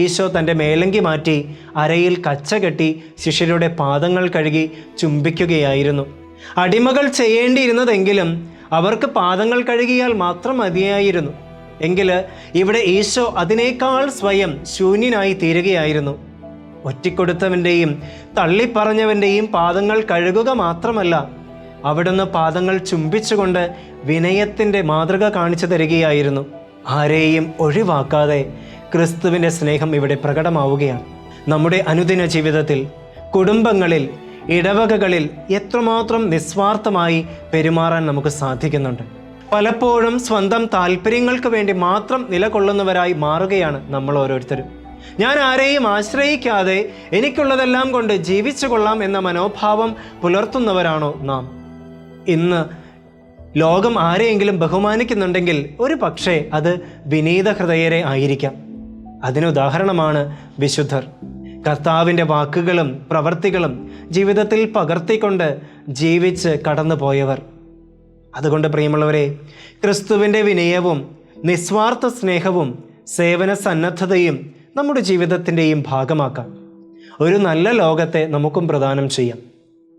ഈശോ തൻ്റെ മേലങ്കി മാറ്റി അരയിൽ കച്ച കെട്ടി ശിഷ്യരുടെ പാദങ്ങൾ കഴുകി ചുംബിക്കുകയായിരുന്നു. അടിമകൾ ചെയ്യേണ്ടിയിരുന്നതെങ്കിലും അവർക്ക് പാദങ്ങൾ കഴുകിയാൽ മാത്രം മതിയായിരുന്നു. എങ്കിൽ ഇവിടെ ഈശോ അതിനേക്കാൾ സ്വയം ശൂന്യനായി തീരുകയായിരുന്നു. ഒറ്റിക്കൊടുത്തവൻ്റെയും തള്ളിപ്പറഞ്ഞവൻ്റെയും പാദങ്ങൾ കഴുകുക മാത്രമല്ല, അവിടുന്ന് പാദങ്ങൾ ചുംബിച്ചുകൊണ്ട് വിനയത്തിൻ്റെ മാതൃക കാണിച്ചു തരികയായിരുന്നു. ആരെയും ഒഴിവാക്കാതെ ക്രിസ്തുവിൻ്റെ സ്നേഹം ഇവിടെ പ്രകടമാവുകയാണ്. നമ്മുടെ അനുദിന ജീവിതത്തിൽ, കുടുംബങ്ങളിൽ, ഇടവകകളിൽ എത്രമാത്രം നിസ്വാർത്ഥമായി പെരുമാറാൻ നമുക്ക് സാധിക്കുന്നുണ്ട്. പലപ്പോഴും സ്വന്തം താല്പര്യങ്ങൾക്ക് വേണ്ടി മാത്രം നിലകൊള്ളുന്നവരായി മാറുകയാണ് നമ്മൾ ഓരോരുത്തരും. ഞാൻ ആരെയും ആശ്രയിക്കാതെ എനിക്കുള്ളതെല്ലാം കൊണ്ട് ജീവിച്ചു കൊള്ളാം എന്ന മനോഭാവം പുലർത്തുന്നവരാണോ നാം? ഇന്ന് ലോകം ആരെയെങ്കിലും ബഹുമാനിക്കുന്നുണ്ടെങ്കിൽ ഒരു പക്ഷേ അത് വിനീത ഹൃദയരെ ആയിരിക്കാം. അതിനുദാഹരണമാണ് വിശുദ്ധർ. കർത്താവിൻ്റെ വാക്കുകളും പ്രവൃത്തികളും ജീവിതത്തിൽ പകർത്തിക്കൊണ്ട് ജീവിച്ച് കടന്നു പോയവർ. അതുകൊണ്ട് പ്രിയമുള്ളവരെ, ക്രിസ്തുവിൻ്റെ വിനയവും നിസ്വാർത്ഥ സ്നേഹവും സേവന സന്നദ്ധതയും നമ്മുടെ ജീവിതത്തിൻ്റെയും ഭാഗമാക്കാം. ഒരു നല്ല ലോകത്തെ നമുക്കും പ്രദാനം ചെയ്യാം.